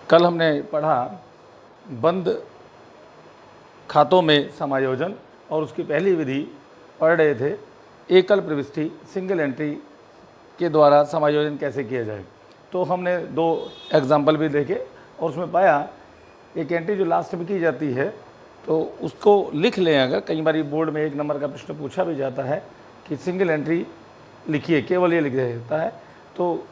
कल हमने पढ़ा बंद खातों में समायोजन और उसकी पहली विधि पढ़ रहे थे एकल प्रविष्टि सिंगल एंट्री के द्वारा समायोजन कैसे किया जाए। तो हमने दो एग्जाम्पल भी देखे और उसमें पाया एक एंट्री जो लास्ट में की जाती है तो उसको लिख लें। अगर कई बार बोर्ड में 1 नंबर का प्रश्न पूछा भी जाता है कि सिंगल एंट्री लिखिए, केवल ये लिख दिया जाता है तो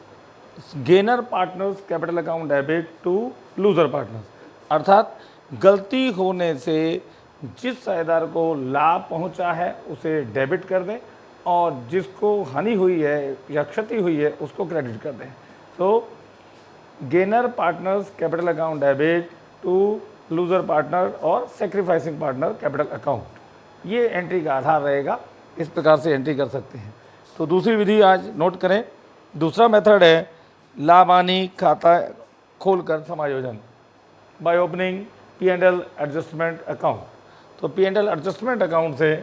gainer partners capital account debit to loser partners, अर्थात गलती होने से जिस साझेदार को लाभ पहुंचा है उसे डेबिट कर दें और जिसको हानि हुई है या क्षति हुई है उसको क्रेडिट कर दें। तो gainer partners capital account debit to loser partner और सेक्रीफाइसिंग पार्टनर कैपिटल अकाउंट, ये एंट्री का आधार रहेगा। इस प्रकार से एंट्री कर सकते हैं। तो दूसरी विधि आज नोट करें। दूसरा मेथड है लाभ हानि खाता खोलकर समायोजन by opening P&L adjustment account. तो P&L एडजस्टमेंट अकाउंट से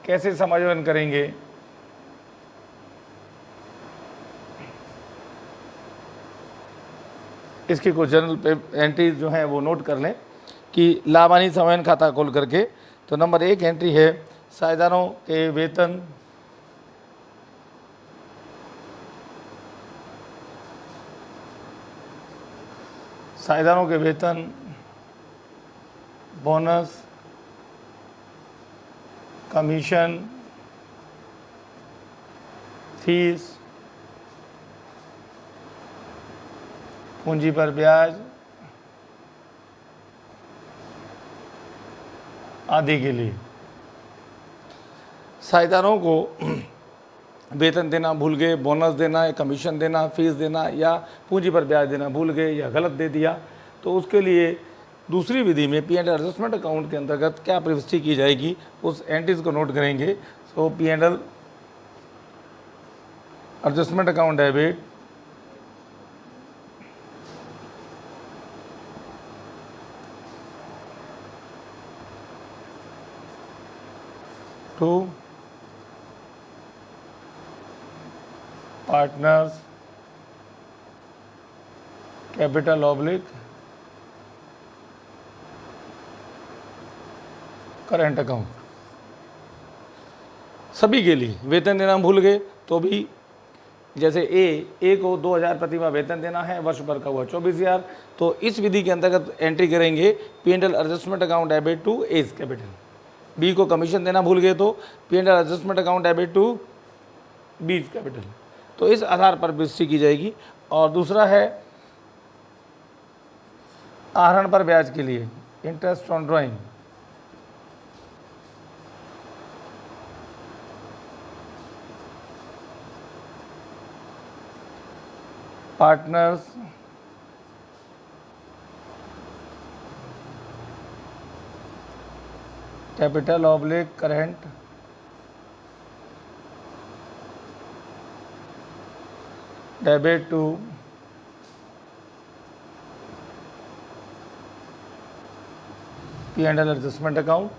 कैसे समायोजन करेंगे। इसकी कुछ जनरल एंट्रीज जो हैं वो नोट कर लें कि लाभ हानि समायोजन खाता खोल करके। तो नंबर 1 एंट्री है साझेदारों के वेतन बोनस कमीशन फीस पूंजी पर ब्याज आदि के लिए साझेदारों को वेतन देना भूल गए, बोनस देना या कमीशन देना, फीस देना या पूंजी पर ब्याज देना भूल गए या गलत दे दिया, तो उसके लिए दूसरी विधि में P&L एडजस्टमेंट अकाउंट के अंतर्गत क्या प्रविष्टि की जाएगी उस एंट्रीज को नोट करेंगे। तो P&L adjustment account debit to partners capital oblique current account. सभी के लिए वेतन देना भूल गए तो भी, जैसे ए को 2000 प्रतिमाह वेतन देना है, वर्ष भर का हुआ 24,000, तो इस विधि के अंतर्गत एंट्री करेंगे P&L adjustment account debit to A's capital. B को कमीशन देना भूल गए तो P&L adjustment account debit to B's capital. तो इस आधार पर प्रविष्टि की जाएगी। और दूसरा है आहरण पर ब्याज के लिए interest on drawing, partners capital oblique current debit to P&L adjustment account.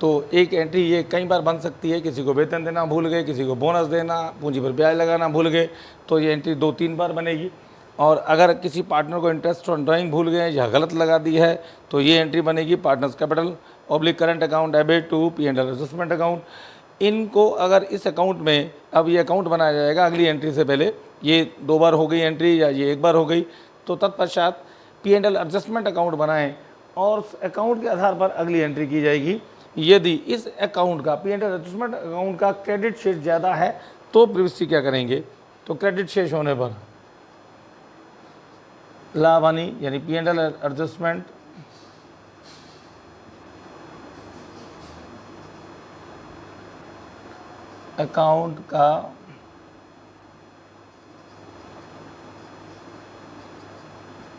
तो एक एंट्री ये कई बार बन सकती है, किसी को वेतन देना भूल गए, किसी को बोनस देना, पूंजी पर ब्याज लगाना भूल गए, तो ये एंट्री 2-3 बार बनेगी। और अगर किसी पार्टनर को इंटरेस्ट ऑन ड्राइंग भूल गए या गलत लगा दी है तो ये एंट्री बनेगी partners capital oblique current account debit to P&L adjustment account. इनको अगर इस अकाउंट में अब ये अकाउंट बनाया जाएगा, अगली एंट्री से पहले ये 2 बार हो गई एंट्री या ये 1 बार हो गई, तो तत्पश्चात P&L एडजस्टमेंट अकाउंट बनाएं और उस अकाउंट के आधार पर अगली एंट्री की जाएगी। यदि इस अकाउंट का P&L एडजस्टमेंट अकाउंट का क्रेडिट शेष ज़्यादा है तो प्रविष्टि क्या करेंगे। तो क्रेडिट शेष होने पर लाभ हानि यानी P&L एडजस्टमेंट अकाउंट का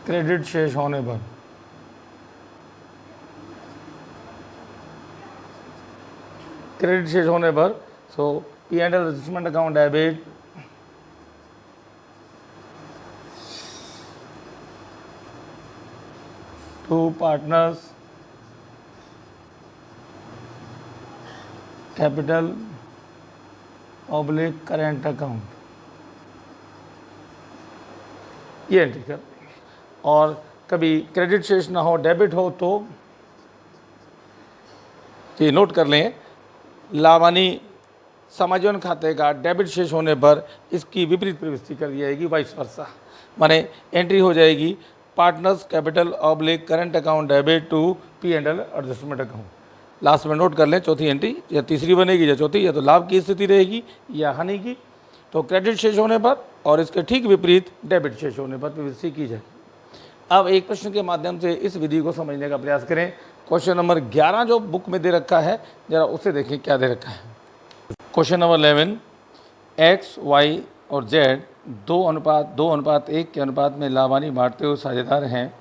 क्रेडिट शेष होने पर so P&L adjustment account debit to partners capital oblique current account, ये एंट्री कर। और कभी क्रेडिट शेष ना हो, डेबिट हो, तो ये नोट कर लें, लाभानी समायोजन खाते का डेबिट शेष होने पर इसकी विपरीत प्रविष्टि कर दी जाएगी, वाइस वर्सा। माने एंट्री हो जाएगी partners capital oblique current account debit to P&L adjustment account. Last में नोट कर लें, चौथी एंट्री या तीसरी बनेगी या चौथी, या तो लाभ की स्थिति रहेगी या हानि की। तो क्रेडिट शेष होने पर और इसके ठीक विपरीत डेबिट शेष होने पर प्रविष्टि की जाएगी। अब एक प्रश्न के माध्यम से इस विधि को समझने का प्रयास करें। क्वेश्चन नंबर 11 जो बुक में दे रखा है, जरा उसे देखें क्या दे रखा है। क्वेश्चन नंबर 11, एक्स, वाई और जेड 2:1 के अनुपात में लाभानी बांटते हुए साझेदार हैं।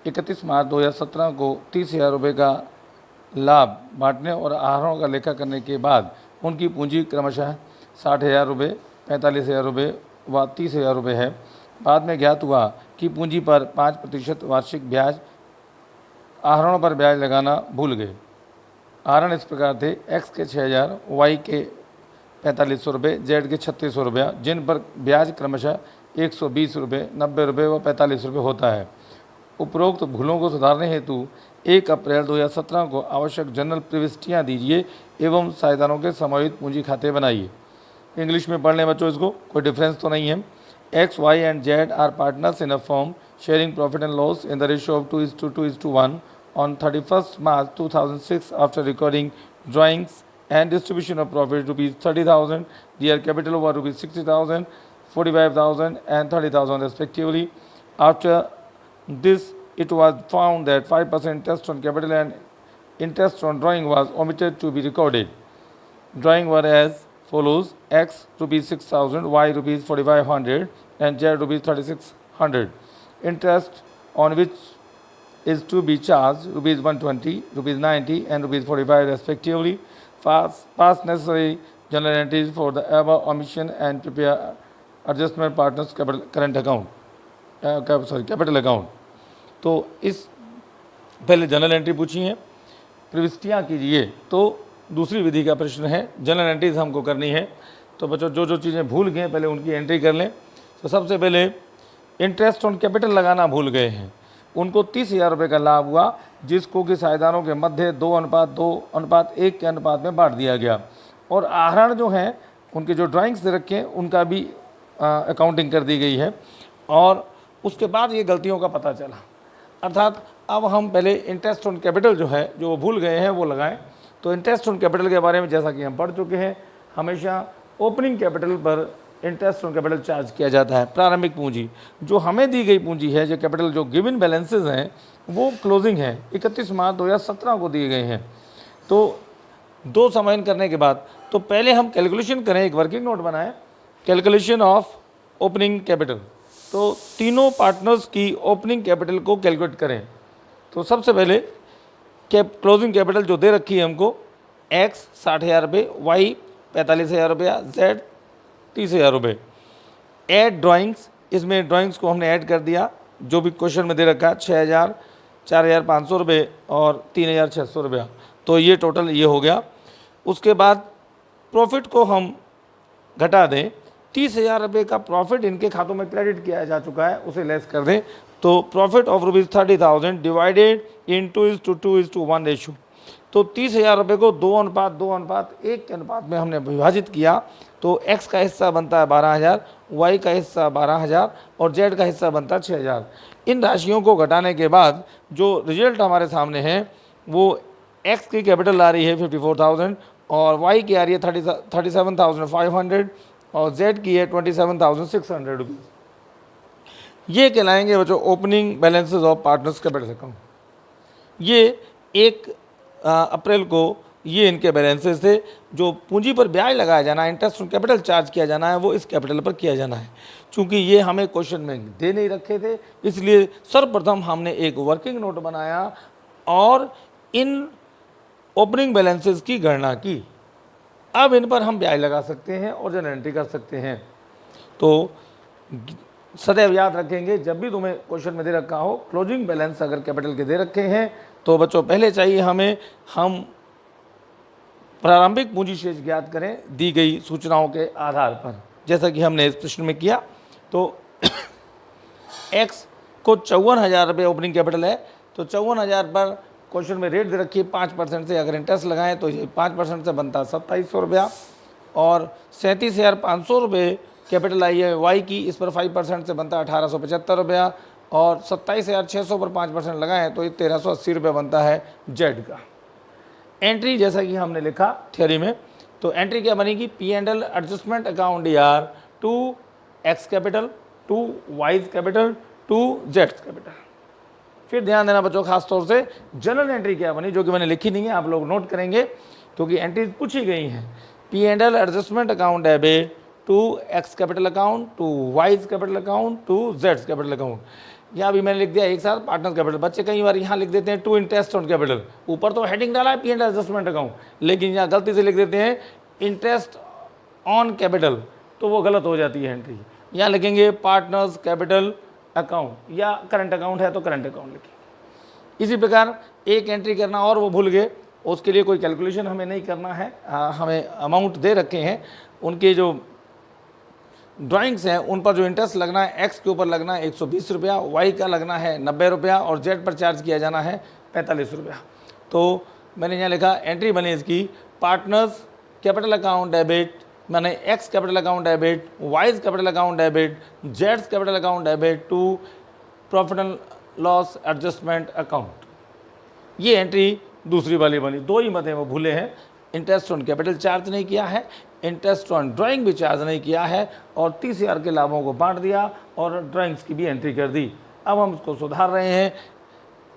31 मार्च 2017 को 30,000 रुपये का लाभ बांटने और आहरणों का लेखा करने के बाद उनकी पूंजी क्रमशः 60,000 रुपये, 45,000 रुपये व 30,000 रुपये है। बाद में ज्ञात हुआ कि पूंजी पर 5% वार्षिक ब्याज, आहरणों पर ब्याज लगाना भूल गए। आहरण इस प्रकार थे, एक्स के 6,000, वाई के 4500 रुपये, जेड के 3600 रुपया, जिन पर ब्याज क्रमशः 120 रुपये, 90 रुपये व 45 रुपये होता है। उपरोक्त भूलों को सुधारने हेतु 1 अप्रैल 2017 को आवश्यक जनरल प्रविष्टियाँ दीजिए एवं साझेदारों के समायोजित पूंजी खाते बनाइए। इंग्लिश में पढ़ लें बच्चों, इसको कोई डिफरेंस तो नहीं है। X, Y and Z are partners in a firm sharing profit and loss in the ratio of 2:2:1 on 31st March 2006 after recording drawings and distribution of profit rupees 30,000, their capital over rupees 60,000, 45,000 and 30,000 respectively. After this, it was found that 5% interest on capital and interest on drawing was omitted to be recorded. Drawing were as follows: X rupees 6,000, Y rupees 4,500 and Z rupees 3,600. Interest on which is to be charged rupees 120, rupees 90 and rupees 45 respectively. Pass necessary journal entries for the above omission and prepare adjustment partners current account, capital account. तो इस पहले general entry पूछी है, प्रविष्टियाँ कीजिए। तो दूसरी विधि का प्रश्न है, जनरल एंट्रीज हमको करनी है। तो बच्चों जो चीज़ें भूल गए पहले उनकी एंट्री कर लें। तो सबसे पहले इंटरेस्ट ऑन कैपिटल लगाना भूल गए हैं, उनको 30,000 रुपये का लाभ हुआ, जिसको कि साझेदारों के मध्य 2:1 के अनुपात में बांट दिया गया। और आहरण जो हैं उनके जो ड्राइंग्स दे रखे हैं उनका भी अकाउंटिंग कर दी गई है। और उसके बाद ये गलतियों का पता चला, अर्थात अब हम पहले इंटरेस्ट ऑन कैपिटल जो है, जो वो भूल गए हैं, वो लगाएं। तो इंटरेस्ट ऑन कैपिटल के बारे में जैसा कि हम पढ़ चुके हैं, हमेशा ओपनिंग कैपिटल पर इंटरेस्ट ऑन कैपिटल चार्ज किया जाता है। प्रारंभिक पूंजी जो हमें दी गई पूंजी है, जो कैपिटल जो गिवन बैलेंसेज हैं, वो क्लोजिंग है 31 मार्च 2017 को दिए गए हैं। तो 2 समायोजन करने के बाद तो पहले हम कैलकुलेशन करें, एक वर्किंग नोट बनाएं, कैलकुलेशन ऑफ ओपनिंग कैपिटल। तो तीनों पार्टनर्स की ओपनिंग कैपिटल को कैलकुलेट करें। तो सबसे पहले क्लोजिंग कैपिटल जो दे रखी है हमको, एक्स 60,000 रुपये, वाई 45,000 रुपया, जेड 30,000 रुपये। ऐड ड्राइंग्स, इसमें ड्राइंग्स को हमने ऐड कर दिया जो भी क्वेश्चन में दे रखा है, 6,000, 4,500 रुपये और 3,600 रुपया। तो ये टोटल ये हो गया। उसके बाद प्रॉफिट को हम घटा दें, 30,000 रुपये का प्रॉफिट इनके खातों में क्रेडिट किया जा चुका है, उसे लेस कर दें। तो profit of rupees 30,000 divided in 2:1 ratio. तो 30,000 रुपये को 2:1 के अनुपात में हमने विभाजित किया। तो एक्स का हिस्सा बनता है 12,000, वाई का हिस्सा 12,000 और जेड का हिस्सा बनता है 6,000। इन राशियों को घटाने के बाद जो रिजल्ट हमारे सामने है, वो एक्स की कैपिटल आ रही है 54,000 और वाई की आ रही है 37,500 और जेड की है 27,600 रुपीज़। ये कहलाएंगे बच्चों opening balances of partners capital account. ये 1 अप्रैल को ये इनके बैलेंसेस थे। जो पूंजी पर ब्याज लगाया जाना है, इंटरेस्ट ऑन कैपिटल चार्ज किया जाना है, वो इस कैपिटल पर किया जाना है। चूंकि ये हमें क्वेश्चन में दे नहीं रखे थे, इसलिए सर्वप्रथम हमने एक वर्किंग नोट बनाया और इन ओपनिंग बैलेंसेस की गणना की। अब इन पर हम ब्याज लगा सकते हैं और जनरल एंट्री कर सकते हैं। तो सदैव याद रखेंगे, जब भी तुम्हें क्वेश्चन में दे रखा हो क्लोजिंग बैलेंस अगर कैपिटल के दे रखे हैं, तो बच्चों पहले चाहिए हमें हम प्रारंभिक पूंजी शेष ज्ञात करें दी गई सूचनाओं के आधार पर, जैसा कि हमने इस प्रश्न में किया। तो एक्स को 54,000 रुपये ओपनिंग कैपिटल है, तो 54,000 पर क्वेश्चन में रेट दे रखी है 5% से, अगर इंटरेस्ट लगाएं तो ये 5% से बनता है 2700 रुपया, और 37,500 रुपये कैपिटल आई है वाई की, इस पर 5% से बनता है 1875 रुपया, और 27,600 पर 5% लगाएं तो ये 1380 रुपये बनता है जेड का। एंट्री जैसा कि हमने लिखा थ्योरी में, तो एंट्री क्या बनेगी, P and L adjustment account यार to X capital, to Y's capital, to जेड्स कैपिटल। फिर ध्यान देना बच्चों खास तौर से जनरल एंट्री क्या बनी, जो कि मैंने लिखी नहीं है, आप लोग नोट करेंगे क्योंकि एंट्री पूछी गई हैं। P and L adjustment account debit to X capital account, to Y's capital account, to जेड्स कैपिटल अकाउंट। यहाँ भी मैंने लिख दिया एक साथ पार्टनर कैपिटल। बच्चे कई बार यहाँ लिख देते हैं टू इंटरेस्ट ऑन कैपिटल, ऊपर तो हेडिंग डाला है पी एंड एडजस्टमेंट अकाउंट, लेकिन यहाँ गलती से लिख देते हैं इंटरेस्ट ऑन कैपिटल, तो वो गलत हो जाती है एंट्री। यहाँ लिखेंगे पार्टनर्स कैपिटल अकाउंट, या करंट अकाउंट है तो करंट अकाउंट लिखें। इसी प्रकार एक एंट्री करना और वो भूल गए, उसके लिए कोई कैलकुलेशन हमें नहीं करना है, हमें अमाउंट दे रखे हैं, उनके जो ड्राइंग्स हैं उन पर जो इंटरेस्ट लगना है, एक्स के ऊपर लगना है 120 रुपया, वाई का लगना है 90 रुपया, और जेड पर चार्ज किया जाना है 45 रुपया। तो मैंने यहाँ लिखा एंट्री बनी इसकी पार्टनर्स कैपिटल अकाउंट डेबिट, मैंने X capital account debit, Y's capital account debit, जेड्स capital account debit to profit and loss adjustment account. ये एंट्री दूसरी वाली बनी। दो ही मत हैं वो भूले हैं, इंटरेस्ट ऑन कैपिटल चार्ज नहीं किया है, इंटरेस्ट ऑन ड्राइंग भी चार्ज नहीं किया है, और 30,000 के लाभों को बांट दिया और ड्राइंग्स की भी एंट्री कर दी। अब हम इसको सुधार रहे हैं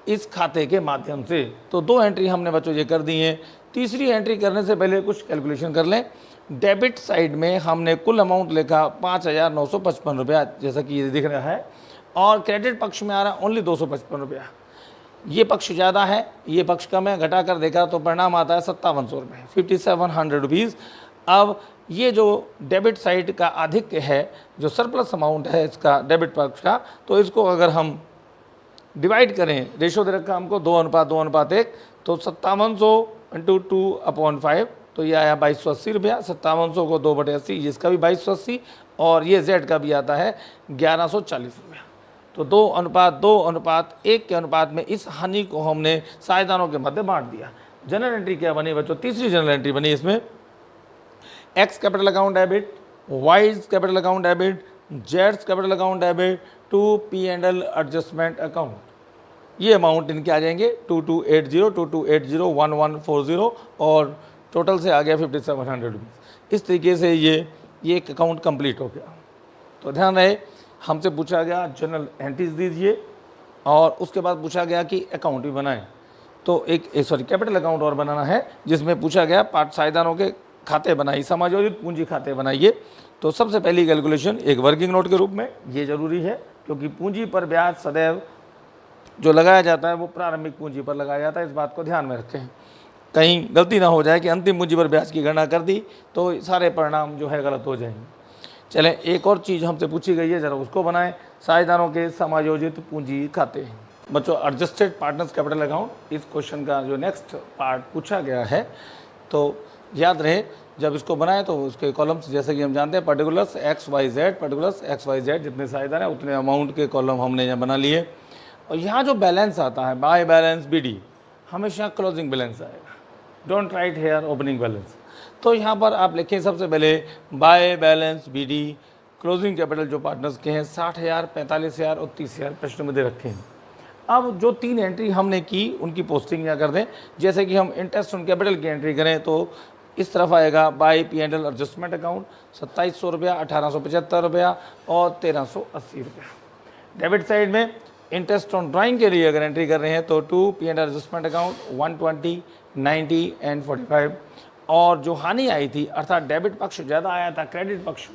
इस खाते के माध्यम से। तो दो एंट्री हमने बच्चों ये कर दी हैं। तीसरी एंट्री करने से पहले कुछ कैलकुलेशन कर लें। डेबिट साइड में हमने कुल अमाउंट लिखा 5,955 रुपया, जैसा कि ये दिख रहा है, और क्रेडिट पक्ष में आ रहा है ओनली 255 रुपया। ये पक्ष ज़्यादा है, ये पक्ष कम है, घटा कर देखा तो परिणाम आता है 5700 रुपये, 5700 रुपीज़। अब ये जो डेबिट साइड का अधिक है, जो सरप्लस अमाउंट है इसका डेबिट पक्ष का, तो इसको अगर हम डिवाइड करें, रेशो दे रखा हमको 2:2:1, तो 5700 इंटू 2/5, तो ये आया 2280 रुपया। 5700 को 2/80, इसका भी 2280, और ये जेड का भी आता है 1140 रुपया। तो 2:2:1 के अनुपात में इस हानि को हमने साझेदारों के मध्य बांट दिया। जनरल एंट्री क्या बनी बच्चों, तीसरी जनरल एंट्री बनी इसमें X capital account debit, Y's capital account debit, जेड्स capital account debit to P and L adjustment account. ये अमाउंट इनके आ जाएंगे 2280, 2280, 1140, और टोटल से आ गया 5700 रुपीज़। इस तरीके से ये एक अकाउंट कंप्लीट हो गया। तो ध्यान रहे, हमसे पूछा गया जनरल एंट्रीज दीजिए, और उसके बाद पूछा गया कि अकाउंट भी बनाएं। तो एक कैपिटल अकाउंट और बनाना है, जिसमें पूछा गया साझेदारों के खाते बनाइए, समायोजित पूंजी खाते बनाइए। तो सबसे पहली कैलकुलेशन एक वर्किंग नोट के रूप में, ये जरूरी है क्योंकि पूंजी पर ब्याज सदैव जो लगाया जाता है वो प्रारंभिक पूंजी पर लगाया जाता है, इस बात को ध्यान में रखें, कहीं गलती ना हो जाए कि अंतिम पूंजी पर ब्याज की गणना कर दी तो सारे परिणाम जो है गलत हो जाएंगे। चलें, एक और चीज़ हमसे पूछी गई है, ज़रा उसको बनाएं, साझेदारों के समायोजित पूंजी खाते। बच्चों, एडजस्टेड पार्टनर्स कैपिटल अकाउंट, इस क्वेश्चन का जो नेक्स्ट पार्ट पूछा गया है, तो याद रहे जब इसको बनाएं तो उसके कॉलम्स जैसे कि हम जानते हैं particulars X Y Z, particulars X Y Z, जितने साझेदार हैं उतने अमाउंट के कॉलम हमने यहाँ बना लिए। और यहाँ जो बैलेंस आता है बाय बैलेंस BD, हमेशा क्लोजिंग बैलेंस आएगा, don't write here opening balance. तो यहाँ पर आप लिखें सबसे पहले by balance BD, closing capital जो पार्टनर्स के हैं 60,000, 45,000 और 30,000 प्रश्न में दे रखे हैं। अब जो तीन एंट्री हमने की उनकी पोस्टिंग यहाँ कर दें। जैसे कि हम इंटरेस्ट ऑन कैपिटल की एंट्री करें तो इस तरफ आएगा by P and L adjustment account 2700 रुपया, 1875 रुपया और 1380 रुपया। डेबिट साइड में इंटरेस्ट ऑन ड्राइंग के लिए अगर एंट्री कर रहे हैं तो to P and L adjustment account 120, 90 and 45। और जो हानि आई थी अर्थात डेबिट पक्ष ज़्यादा आया था क्रेडिट पक्ष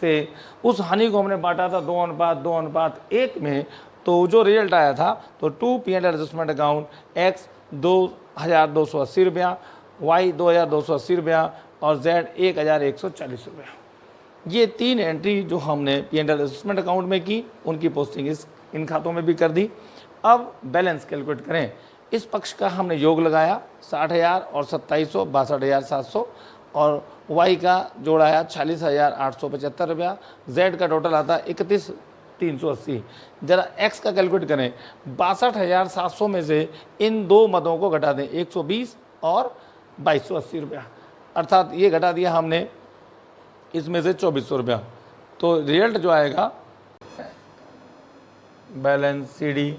से, उस हानि को हमने बांटा था 2:1 में। तो जो रिजल्ट आया था तो to P and L adjustment account X 2280 रुपया, वाई 2280 रुपया और जेड 1140 रुपया। ये तीन एंट्री जो हमने P and L adjustment account में की उनकी पोस्टिंग इन खातों में भी कर दी। अब बैलेंस कैलकुलेट करें। इस पक्ष का हमने योग लगाया 60,000 और 2700 62,700 और वाई का जोड़ आया 46,875 रुपया। जेड का टोटल आता 31 380। जरा एक्स का कैलकुलेट करें, 62,700 में से इन दो मदों को घटा दें, 120 और 2280 रुपया, अर्थात ये घटा दिया हमने इसमें से 2400 रुपया। तो रिजल्ट जो आएगा बैलेंस सी डी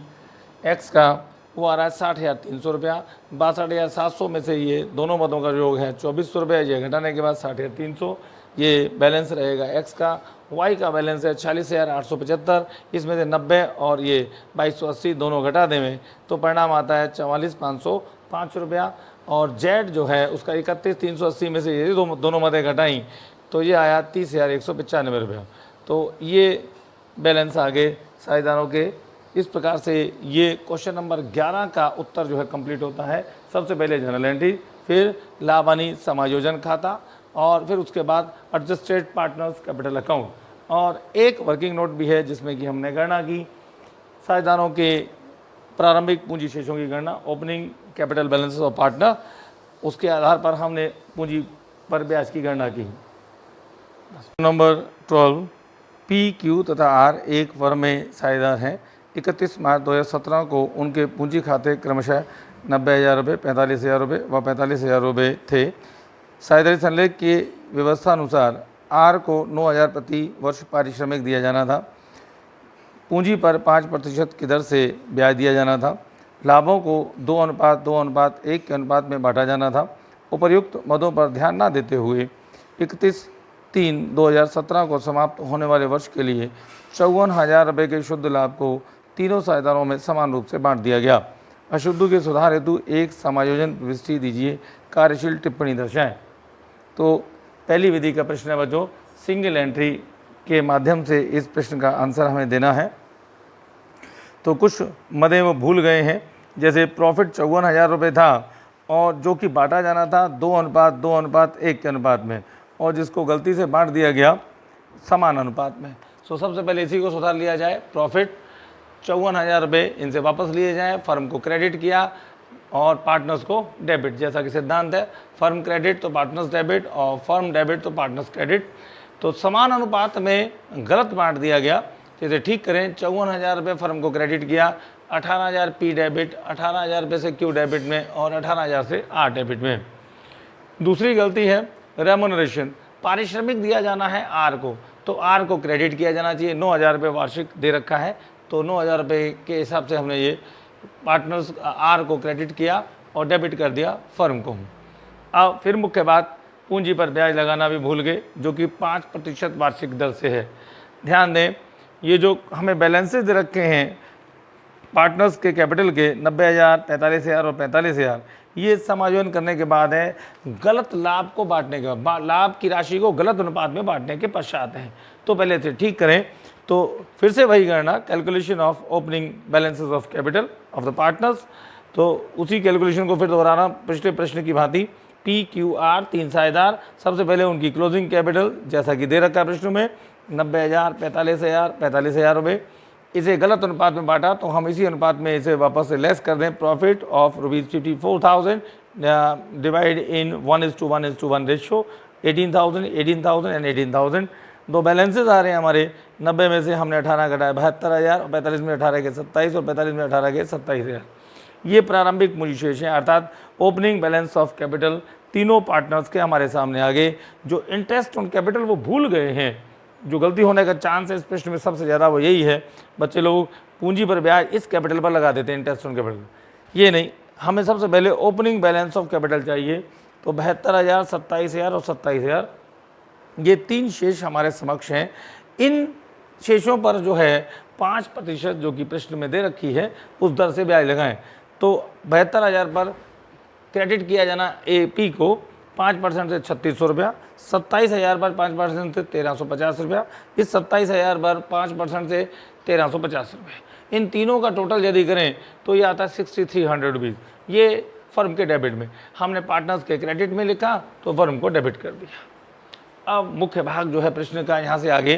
एक्स का वो आ रहा है 60,300 रुपया। 62,700 में से ये दोनों मदों का योग है 2400 रुपया, ये घटाने के बाद 60,300, ये बैलेंस रहेगा एक्स का। वाई का बैलेंस है 40,875, इसमें से 90 और ये 2280 दोनों घटा दें तो परिणाम आता है 44,505 रुपया। और जेड जो है उसका 31,380 में से ये दोनों मदें घटाई तो ये आया 30,195 रुपया। तो ये बैलेंस आगे साझेदारों के। इस प्रकार से ये क्वेश्चन नंबर 11 का उत्तर जो है कंप्लीट होता है। सबसे पहले जनरल एंट्री, फिर लाभानी समायोजन खाता और फिर उसके बाद एडजस्टेड पार्टनर्स कैपिटल अकाउंट, और एक वर्किंग नोट भी है जिसमें कि हमने गणना की साझेदारों के प्रारंभिक पूंजी शेषों की गणना, opening capital balances of partner, उसके आधार पर हमने पूंजी पर ब्याज की गणना की। नंबर 12, पी क्यू तथा आर एक फर्म में साझेदार हैं। 31 मार्च 2017 को उनके पूंजी खाते क्रमशः 90,000 रुपये, 45,000 रुपये व 45,000 रुपये थे। साझेदारी संलेख की व्यवस्था अनुसार आर को 9,000 प्रति वर्ष पारिश्रमिक दिया जाना था। पूंजी पर 5% की दर से ब्याज दिया जाना था। लाभों को 2:2:1 के अनुपात में बांटा जाना था। उपर्युक्त मदों पर ध्यान न देते हुए 31/3/2017 को समाप्त होने वाले वर्ष के लिए 54,000 रुपये के शुद्ध लाभ को तीनों साझेदारों में समान रूप से बांट दिया गया। अशुद्ध के सुधार हेतु एक समायोजन प्रविष्टि दीजिए, कार्यशील टिप्पणी दर्शाएं। तो पहली विधि का प्रश्न है बच्चों, सिंगल एंट्री के माध्यम से इस प्रश्न का आंसर हमें देना है। तो कुछ मदें वो भूल गए हैं, जैसे प्रॉफिट 54,000 रुपये था और जो कि बांटा जाना था 2:2:1 के अनुपात में, और जिसको गलती से बांट दिया गया समान अनुपात में। सो सबसे पहले इसी को सुधार लिया जाए। प्रॉफिट 54,000 रुपये इनसे वापस लिए जाएँ, फर्म को क्रेडिट किया और पार्टनर्स को डेबिट, जैसा कि सिद्धांत है, फर्म क्रेडिट तो पार्टनर्स डेबिट और फर्म डेबिट तो पार्टनर्स क्रेडिट। तो समान अनुपात में गलत बांट दिया गया, जैसे ठीक करें। 54,000 रुपये फर्म को क्रेडिट किया, 18,000 पी डेबिट, 18,000 रुपये से क्यू डेबिट में और 18,000 से आर डेबिट में। दूसरी गलती है रेमुनरेशन, पारिश्रमिक दिया जाना है आर को, तो आर को क्रेडिट किया जाना चाहिए। 9,000 रुपये वार्षिक दे रखा है, तो 9,000 रुपये के हिसाब से हमने ये पार्टनर्स आर को क्रेडिट किया और डेबिट कर दिया फर्म को। अब फिर मुख्य बात, पूंजी पर ब्याज लगाना भी भूल गए, जो कि 5% वार्षिक दर से है। ध्यान दें, ये जो हमें बैलेंसेस दे रखे हैं पार्टनर्स के कैपिटल के 90,000, 45,000 और 45,000, ये समायोजन करने के बाद है गलत लाभ को बांटने के बाद, लाभ की राशि को गलत अनुपात में बांटने के पश्चात है। तो पहले से ठीक करें। तो फिर से वही गणना, calculation of opening balances of capital of the partners. तो उसी कैलकुलेशन को फिर दोहराना पिछले प्रश्न की भांति। पी क्यू आर तीन साझेदार, सबसे पहले उनकी क्लोजिंग कैपिटल जैसा कि दे रखा है प्रश्न में 90,000, 45,000, 45,000 रुपये। इसे गलत अनुपात में बांटा तो हम इसी अनुपात में इसे वापस से लेस कर दें। Profit of ₹54,000 divide in 1:1:1 ratio, 18,000, 18,000 and 18,000। दो बैलेंसेस आ रहे हैं हमारे, 90 में से हमने 18 घटाया 72,000 और 45 में 18 के 27 और 45 में 18 के 27,000। ये प्रारंभिक पूंजी शेष हैं, अर्थात ओपनिंग बैलेंस ऑफ कैपिटल तीनों पार्टनर्स के हमारे सामने आ गए। जो इंटरेस्ट ऑन कैपिटल वो भूल गए हैं, जो गलती होने का चांस है इस प्रश्न में सबसे ज़्यादा वो यही है, बच्चे लोग पूंजी पर ब्याज इस कैपिटल पर लगा देते हैं, इंटरेस्ट ऑन कैपिटल। ये नहीं, हमें सबसे पहले ओपनिंग बैलेंस ऑफ कैपिटल चाहिए। तो 72,000, 27,000 और 27,000, ये तीन शेष हमारे समक्ष हैं। इन शेषों पर जो है 5% जो कि प्रश्न में दे रखी है उस दर से ब्याज लगाएं। तो 72,000 पर क्रेडिट किया जाना ए पी को 5% से 3,600 रुपया, 27,000 पर 5% से 1,350 रुपया, इस 27,000 पर 5% से 1,350 रुपये। इन तीनों का टोटल यदि करें तो ये आता है 6,300 रुपीज़। ये फर्म के डेबिट में, हमने पार्टनर्स के क्रेडिट में लिखा तो फर्म को डेबिट कर दिया। अब मुख्य भाग जो है प्रश्न का यहाँ से आगे,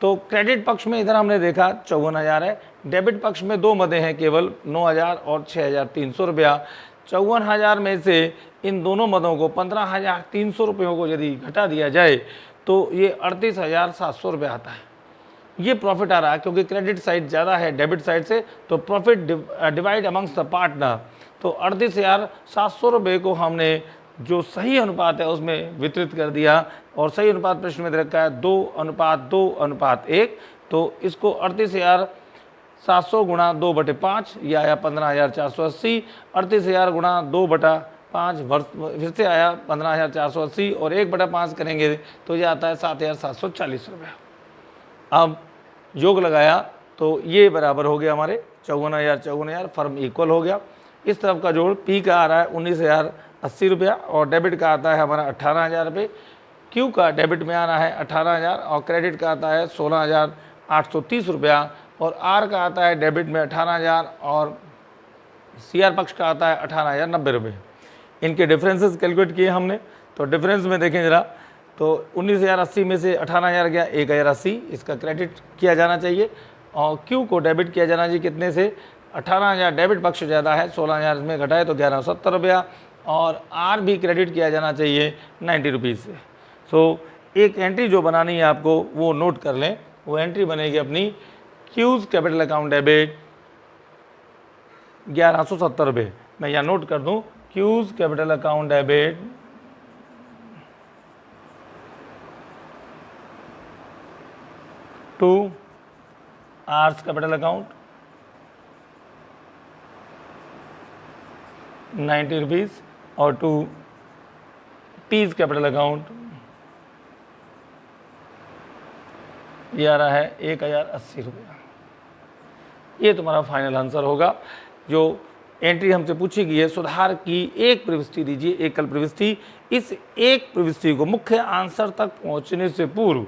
तो क्रेडिट पक्ष में इधर हमने देखा 54,000 है, डेबिट पक्ष में दो मदें हैं केवल 9,000 और 6,300 रुपया। 54,000 में से इन दोनों मदों को 15,300 रुपयों को यदि घटा दिया जाए तो ये 38,700 रुपये आता है। ये प्रॉफिट आ रहा है क्योंकि क्रेडिट साइड ज़्यादा है डेबिट साइड से, तो profit divide amongst the partner. तो 38,700 रुपये को हमने जो सही अनुपात है उसमें वितरित कर दिया, और सही अनुपात प्रश्न में दे रखा है 2:2:1। तो इसको 38,700 गुणा 2/5, ये आया 15,480। 38,000 गुणा 2/5 वर्ष फिर से आया 15,480, और 1/5 करेंगे तो ये आता है 7,740 रुपये। अब योग लगाया तो ये बराबर हो गया हमारे 54,000 फर्म इक्वल हो गया। इस तरफ का जोड़ पी का आ रहा है 19,080 रुपया, और डेबिट का आता है हमारा 18,000 रुपये। क्यू का डेबिट में आ रहा है 18,000, और क्रेडिट का आता है 16,830 रुपया, और आर का आता है डेबिट में 18,000, और सी आर पक्ष का आता है 18,090 रुपये। इनके डिफरेंसेस कैलकुलेट किए हमने, तो डिफरेंस में देखें ज़रा, तो 19,080 में से 18,000 गया 1,080, इसका क्रेडिट किया जाना चाहिए, और क्यू को डेबिट किया जाना चाहिए कितने से, 18,000 डेबिट पक्ष ज़्यादा है, 16,000 में घटाए तो 1,170 रुपया, और आर भी क्रेडिट किया जाना चाहिए 90 रुपीज़ से। सो एक एंट्री जो बनानी है आपको वो नोट कर लें, वो एंट्री बनेगी अपनी क्यूज़ कैपिटल अकाउंट डेबिट 1,170 रुपये। मैं यहाँ नोट कर दूँ, Q's capital account debit to R's capital account 90 rupees, और टू पीज कैपिटल अकाउंट ये आ रहा है 1,080 रुपया। ये तुम्हारा फाइनल आंसर होगा। जो एंट्री हमसे पूछी गई है, सुधार की एक प्रविष्टि दीजिए, एकल प्रविष्टि। इस एक प्रविष्टि को मुख्य आंसर तक पहुंचने से पूर्व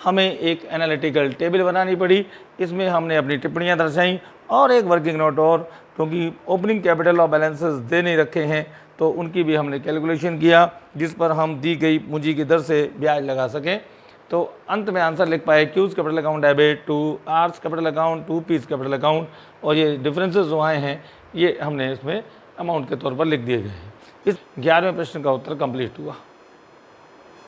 हमें एक एनालिटिकल टेबल बनानी पड़ी। इसमें हमने अपनी टिप्पणियां दर्शाई और एक वर्किंग नोट, और क्योंकि ओपनिंग कैपिटल और बैलेंसेस दे नहीं रखे हैं तो उनकी भी हमने कैलकुलेशन किया, जिस पर हम दी गई पूंजी की दर से ब्याज लगा सकें। तो अंत में आंसर लिख पाए Q's capital account debit to R's capital account to P's capital account, और ये डिफरेंसेस जो आए हैं ये हमने इसमें अमाउंट के तौर पर लिख दिए गए हैं। इस 11वें प्रश्न का उत्तर कंप्लीट हुआ।